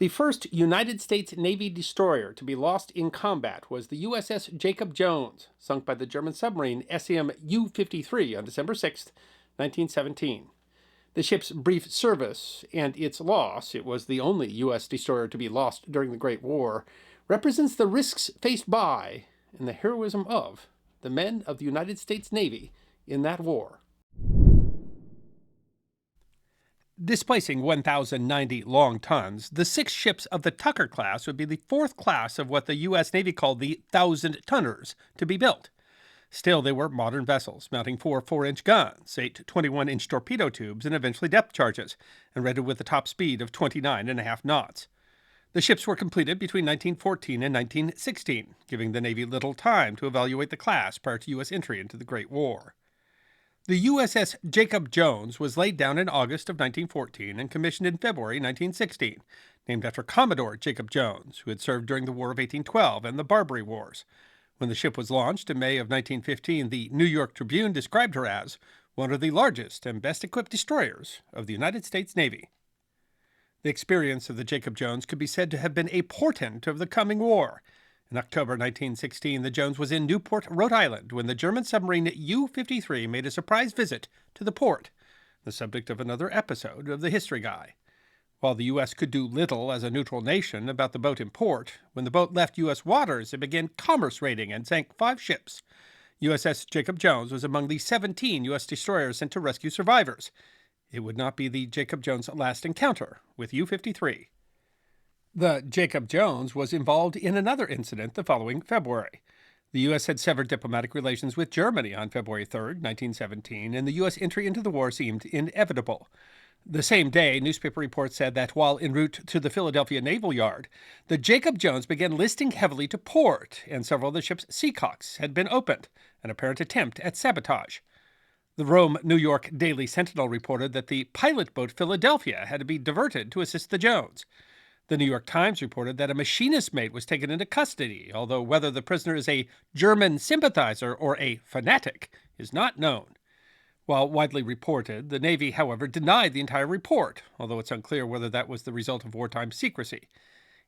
The first United States Navy destroyer to be lost in combat was the USS Jacob Jones, sunk by the German submarine SEM U-53 on December 6, 1917. The ship's brief service and its loss — it was the only U.S. destroyer to be lost during the Great War — represents the risks faced by and the heroism of the men of the United States Navy in that war. Displacing 1,090 long tons, the 6 ships of the Tucker class would be the 4th class of what the U.S. Navy called the 1,000-tonners to be built. Still, they were modern vessels, mounting 4 4-inch guns, 8 21-inch torpedo tubes, and eventually depth charges, and rated with a top speed of 29.5 knots. The ships were completed between 1914 and 1916, giving the Navy little time to evaluate the class prior to U.S. entry into the Great War. The USS Jacob Jones was laid down in August of 1914 and commissioned in February 1916, named after Commodore Jacob Jones, who had served during the War of 1812 and the Barbary Wars. When the ship was launched in May of 1915, the New York Tribune described her as one of the largest and best-equipped destroyers of the United States Navy. The experience of the Jacob Jones could be said to have been a portent of the coming war. In October 1916, the Jones was in Newport, Rhode Island, when the German submarine U-53 made a surprise visit to the port, the subject of another episode of The History Guy. While the U.S. could do little as a neutral nation about the boat in port, when the boat left U.S. waters, it began commerce raiding and sank 5 ships. USS Jacob Jones was among the 17 U.S. destroyers sent to rescue survivors. It would not be the Jacob Jones' last encounter with U-53. The Jacob Jones was involved in another incident the following February. The U.S. had severed diplomatic relations with Germany on February 3, 1917, and the U.S. entry into the war seemed inevitable. The same day, newspaper reports said that while en route to the Philadelphia Naval Yard, the Jacob Jones began listing heavily to port, and several of the ship's seacocks had been opened, an apparent attempt at sabotage. The Rome, New York Daily Sentinel reported that the pilot boat Philadelphia had to be diverted to assist the Jones. The New York Times reported that a machinist's mate was taken into custody, although whether the prisoner is a German sympathizer or a fanatic is not known. While widely reported, the Navy, however, denied the entire report, although it's unclear whether that was the result of wartime secrecy.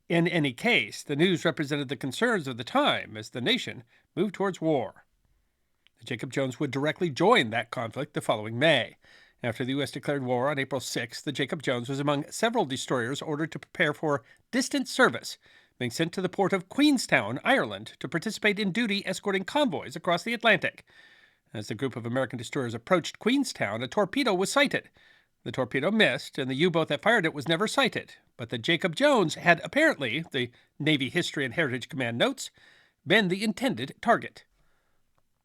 In any case, the news represented the concerns of the time as the nation moved towards war. The Jacob Jones would directly join that conflict the following May. After the U.S. declared war on April 6, the Jacob Jones was among several destroyers ordered to prepare for distant service, being sent to the port of Queenstown, Ireland, to participate in duty escorting convoys across the Atlantic. As the group of American destroyers approached Queenstown, a torpedo was sighted. The torpedo missed, and the U-boat that fired it was never sighted, but the Jacob Jones had apparently, the Navy History and Heritage Command notes, been the intended target.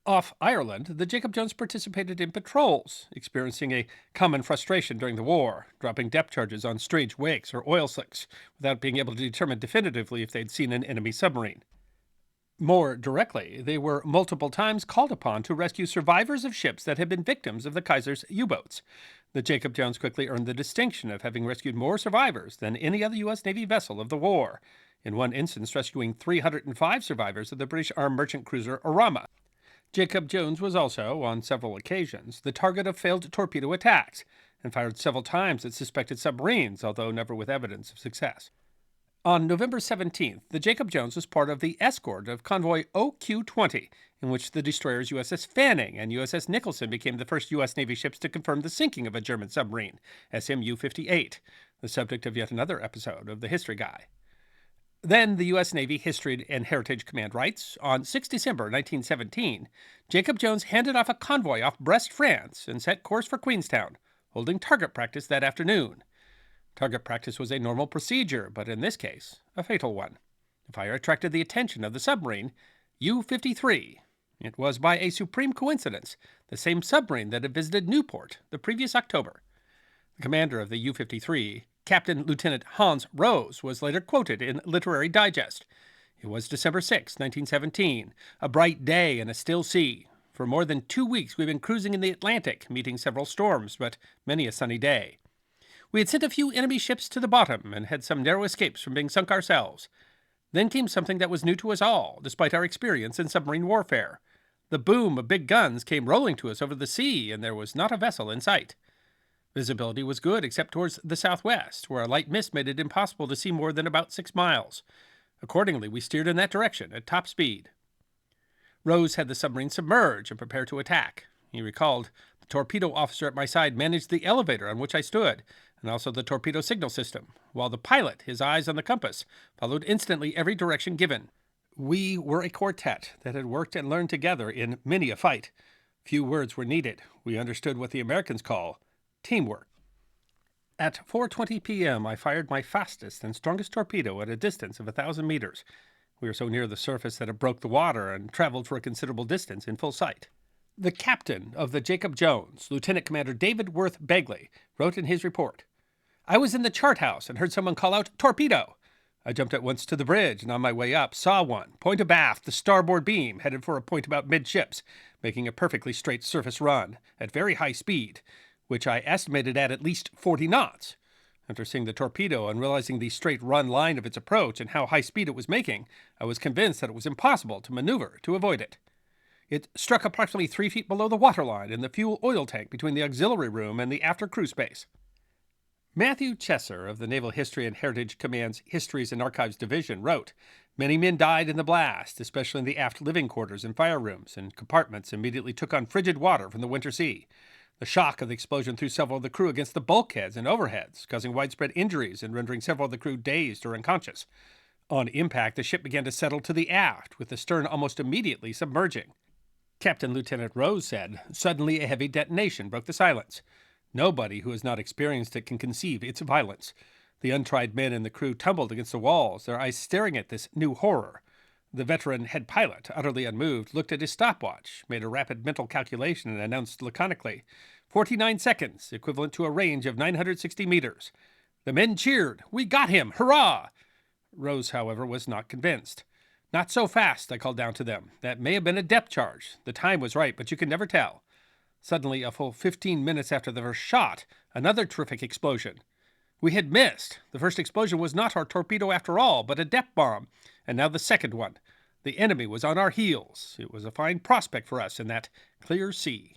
Off Ireland, the Jacob Jones participated in patrols, experiencing a common frustration during the war, dropping depth charges on strange wakes or oil slicks without being able to determine definitively if they'd seen an enemy submarine. More directly, they were multiple times called upon to rescue survivors of ships that had been victims of the Kaiser's U-boats. The Jacob Jones quickly earned the distinction of having rescued more survivors than any other U.S. Navy vessel of the war, in one instance rescuing 305 survivors of the British armed merchant cruiser Orama. Jacob Jones was also, on several occasions, the target of failed torpedo attacks, and fired several times at suspected submarines, although never with evidence of success. On November 17th, the Jacob Jones was part of the escort of convoy OQ-20, in which the destroyers USS Fanning and USS Nicholson became the first U.S. Navy ships to confirm the sinking of a German submarine, SMU-58, the subject of yet another episode of The History Guy. Then the U.S. Navy History and Heritage Command writes, on 6 December 1917, Jacob Jones handed off a convoy off Brest, France, and set course for Queenstown, holding target practice that afternoon. Target practice was a normal procedure, but in this case, a fatal one. The fire attracted the attention of the submarine U-53. It was, by a supreme coincidence, the same submarine that had visited Newport the previous October. The commander of the U-53, Captain Lieutenant Hans Rose, was later quoted in Literary Digest. It was December 6, 1917, a bright day and a still sea. For more than 2 weeks we've been cruising in the Atlantic, meeting several storms, but many a sunny day. We had sent a few enemy ships to the bottom and had some narrow escapes from being sunk ourselves. Then came something that was new to us all, despite our experience in submarine warfare. The boom of big guns came rolling to us over the sea, and there was not a vessel in sight. Visibility was good except towards the southwest, where a light mist made it impossible to see more than about 6 miles. Accordingly, we steered in that direction at top speed. Rose had the submarine submerge and prepare to attack. He recalled, the torpedo officer at my side managed the elevator on which I stood, and also the torpedo signal system, while the pilot, his eyes on the compass, followed instantly every direction given. We were a quartet that had worked and learned together in many a fight. Few words were needed. We understood what the Americans call teamwork. At 4:20 p.m., I fired my fastest and strongest torpedo at a distance of 1,000 meters. We were so near the surface that it broke the water and traveled for a considerable distance in full sight. The captain of the Jacob Jones, Lieutenant Commander David Worth Begley, wrote in his report, I was in the chart house and heard someone call out, torpedo! I jumped at once to the bridge and on my way up saw one, point abaft the starboard beam, headed for a point about midships, making a perfectly straight surface run at very high speed, which I estimated at least 40 knots. After seeing the torpedo and realizing the straight run line of its approach and how high speed it was making, I was convinced that it was impossible to maneuver to avoid it. It struck approximately 3 feet below the waterline in the fuel oil tank between the auxiliary room and the after crew space. Matthew Chesser of the Naval History and Heritage Command's Histories and Archives Division wrote, many men died in the blast, especially in the aft living quarters and fire rooms, and compartments immediately took on frigid water from the winter sea. The shock of the explosion threw several of the crew against the bulkheads and overheads, causing widespread injuries and rendering several of the crew dazed or unconscious. On impact, the ship began to settle to the aft, with the stern almost immediately submerging. Captain Lieutenant Rose said, suddenly a heavy detonation broke the silence. Nobody who has not experienced it can conceive its violence. The untried men in the crew tumbled against the walls, their eyes staring at this new horror. The veteran head pilot, utterly unmoved, looked at his stopwatch, made a rapid mental calculation, and announced laconically, 49 seconds, equivalent to a range of 960 meters. The men cheered. We got him! Hurrah! Rose, however, was not convinced. Not so fast, I called down to them. That may have been a depth charge. The time was right, but you can never tell. Suddenly, a full 15 minutes after the first shot, another terrific explosion. We had missed. The first explosion was not our torpedo after all, but a depth bomb, and now the second one. The enemy was on our heels. It was a fine prospect for us in that clear sea.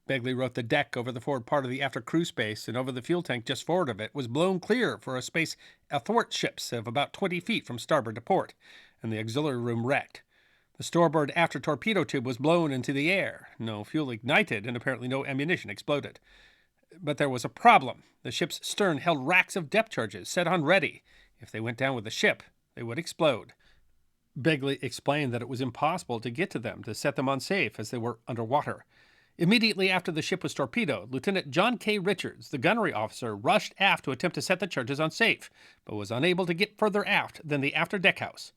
Begley wrote the deck over the forward part of the after crew space and over the fuel tank just forward of it was blown clear for a space athwartships of about 20 feet from starboard to port, and the auxiliary room wrecked. The starboard after torpedo tube was blown into the air. No fuel ignited, and apparently no ammunition exploded. But there was a problem. The ship's stern held racks of depth charges set on ready. If they went down with the ship, they would explode. Begley explained that it was impossible to get to them to set them on safe as they were underwater. Immediately after the ship was torpedoed, Lieutenant John K. Richards, the gunnery officer, rushed aft to attempt to set the charges on safe, but was unable to get further aft than the after deckhouse.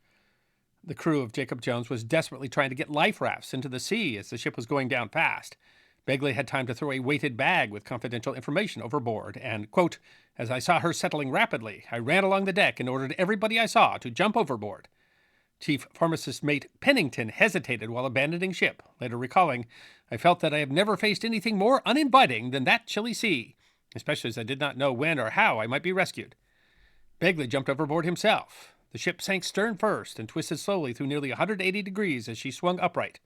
The crew of Jacob Jones was desperately trying to get life rafts into the sea as the ship was going down fast. Begley had time to throw a weighted bag with confidential information overboard, and, quote, as I saw her settling rapidly, I ran along the deck and ordered everybody I saw to jump overboard. Chief Pharmacist Mate Pennington hesitated while abandoning ship, later recalling, I felt that I have never faced anything more uninviting than that chilly sea, especially as I did not know when or how I might be rescued. Begley jumped overboard himself. The ship sank stern first and twisted slowly through nearly 180 degrees as she swung upright.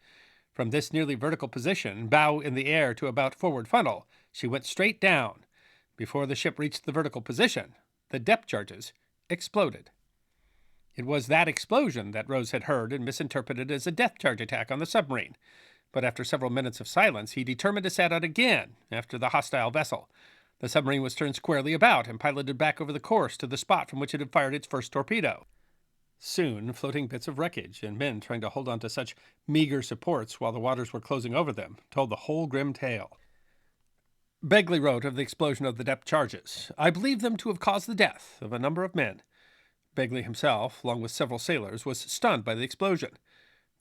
From this nearly vertical position, bow in the air to about forward funnel, she went straight down. Before the ship reached the vertical position, the depth charges exploded. It was that explosion that Rose had heard and misinterpreted as a depth charge attack on the submarine. But after several minutes of silence, he determined to set out again after the hostile vessel. The submarine was turned squarely about and piloted back over the course to the spot from which it had fired its first torpedo. Soon, floating bits of wreckage and men trying to hold on to such meager supports while the waters were closing over them told the whole grim tale. Begley wrote of the explosion of the depth charges, I believe them to have caused the death of a number of men. Begley himself, along with several sailors, was stunned by the explosion.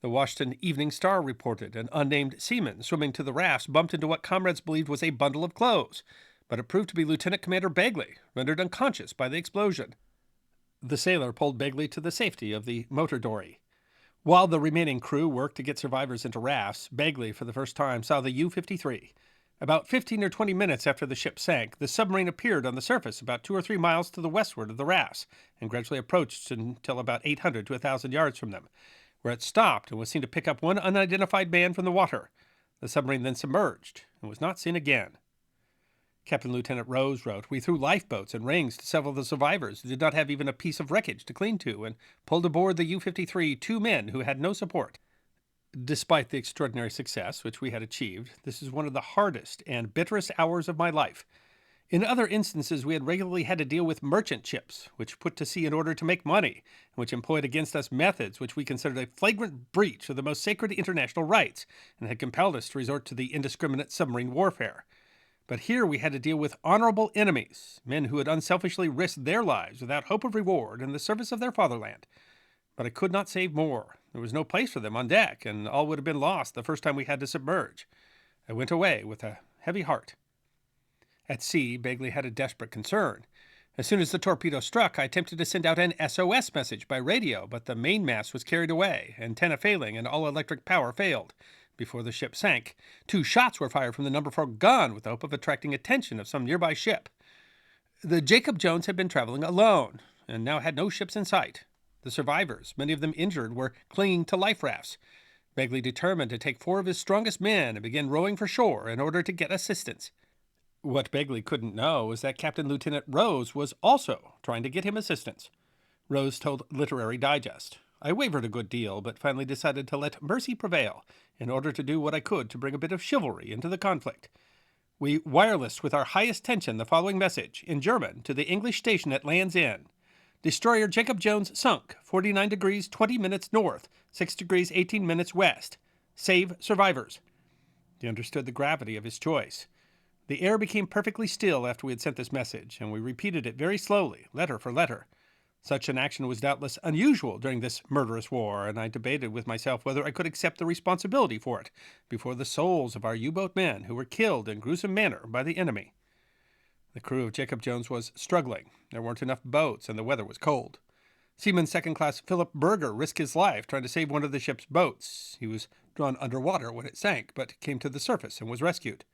The Washington Evening Star reported an unnamed seaman swimming to the rafts bumped into what comrades believed was a bundle of clothes, but it proved to be Lieutenant Commander Begley, rendered unconscious by the explosion. The sailor pulled Begley to the safety of the motor dory. While the remaining crew worked to get survivors into rafts, Begley for the first time saw the U-53. About 15 or 20 minutes after the ship sank, the submarine appeared on the surface about 2 or 3 miles to the westward of the rafts and gradually approached until about 800 to 1,000 yards from them, where it stopped and was seen to pick up one unidentified man from the water. The submarine then submerged and was not seen again. Captain Lieutenant Rose wrote, "We threw lifeboats and rings to several of the survivors who did not have even a piece of wreckage to cling to, and pulled aboard the U-53 two men who had no support." Despite the extraordinary success which we had achieved, this is one of the hardest and bitterest hours of my life. In other instances, we had regularly had to deal with merchant ships, which put to sea in order to make money, and which employed against us methods which we considered a flagrant breach of the most sacred international rights, and had compelled us to resort to the indiscriminate submarine warfare. But here we had to deal with honorable enemies, men who had unselfishly risked their lives without hope of reward in the service of their fatherland. But I could not save more. There was no place for them on deck, and all would have been lost the first time we had to submerge. I went away with a heavy heart. At sea, Begley had a desperate concern. As soon as the torpedo struck, I attempted to send out an SOS message by radio, but the mainmast was carried away, antenna failing, and all electric power failed. Before the ship sank, 2 shots were fired from the number 4 gun with the hope of attracting attention of some nearby ship. The Jacob Jones had been traveling alone, and now had no ships in sight. The survivors, many of them injured, were clinging to life rafts. Begley determined to take 4 of his strongest men and begin rowing for shore in order to get assistance. What Begley couldn't know was that Captain Lieutenant Rose was also trying to get him assistance. Rose told Literary Digest, "I wavered a good deal, but finally decided to let mercy prevail in order to do what I could to bring a bit of chivalry into the conflict. We wirelessed with our highest tension the following message, in German, to the English station at Land's End. Destroyer Jacob Jones sunk, 49 degrees 20 minutes north, 6 degrees 18 minutes west. Save survivors." He understood the gravity of his choice. The air became perfectly still after we had sent this message, and we repeated it very slowly, letter for letter. Such an action was doubtless unusual during this murderous war, and I debated with myself whether I could accept the responsibility for it before the souls of our U-boat men who were killed in gruesome manner by the enemy. The crew of Jacob Jones was struggling. There weren't enough boats, and the weather was cold. Seaman Second Class Philip Berger risked his life trying to save one of the ship's boats. He was drawn underwater when it sank, but came to the surface and was rescued.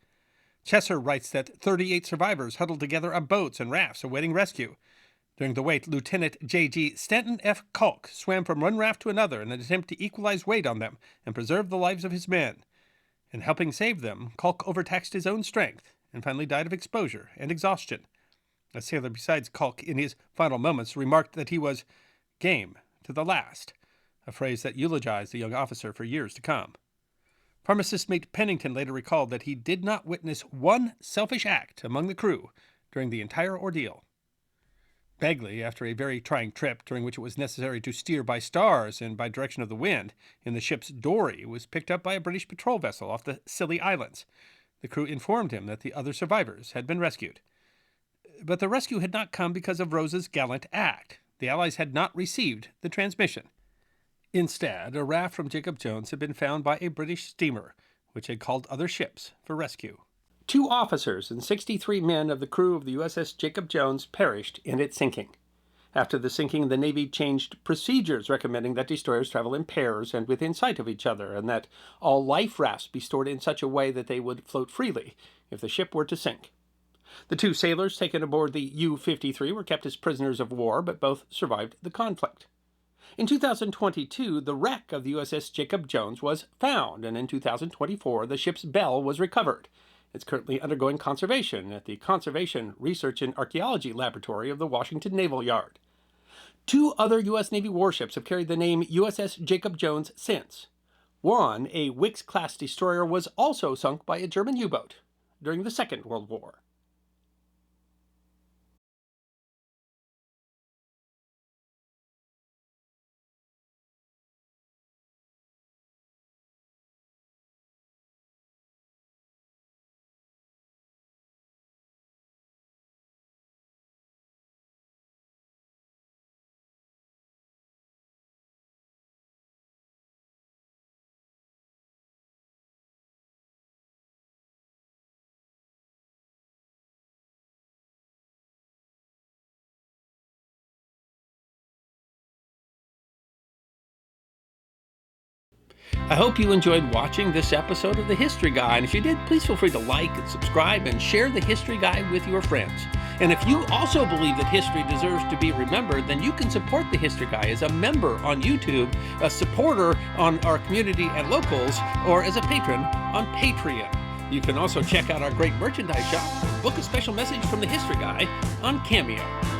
Chesser writes that 38 survivors huddled together on boats and rafts awaiting rescue. During the wait, Lieutenant J.G. Stanton F. Kalk swam from one raft to another in an attempt to equalize weight on them and preserve the lives of his men. In helping save them, Kalk overtaxed his own strength and finally died of exposure and exhaustion. A sailor besides Kalk in his final moments remarked that he was game to the last, a phrase that eulogized the young officer for years to come. Pharmacist mate Pennington later recalled that he did not witness one selfish act among the crew during the entire ordeal. Begley, after a very trying trip during which it was necessary to steer by stars and by direction of the wind in the ship's dory, was picked up by a British patrol vessel off the Scilly Islands. The crew informed him that the other survivors had been rescued. But the rescue had not come because of Rose's gallant act. The Allies had not received the transmission. Instead, a raft from Jacob Jones had been found by a British steamer, which had called other ships for rescue. 2 officers and 63 men of the crew of the USS Jacob Jones perished in its sinking. After the sinking, the Navy changed procedures recommending that destroyers travel in pairs and within sight of each other, and that all life rafts be stored in such a way that they would float freely if the ship were to sink. The 2 sailors taken aboard the U-53 were kept as prisoners of war, but both survived the conflict. In 2022, the wreck of the USS Jacob Jones was found, and in 2024, the ship's bell was recovered. It's currently undergoing conservation at the Conservation Research and Archaeology Laboratory of the Washington Naval Yard. 2 other U.S. Navy warships have carried the name USS Jacob Jones since. One, a Wicks-class destroyer, was also sunk by a German U-boat during the Second World War. I hope you enjoyed watching this episode of The History Guy, and if you did, please feel free to like and subscribe and share The History Guy with your friends. And if you also believe that history deserves to be remembered, then you can support The History Guy as a member on YouTube, a supporter on our community at Locals, or as a patron on Patreon. You can also check out our great merchandise shop or book a special message from the History Guy on Cameo.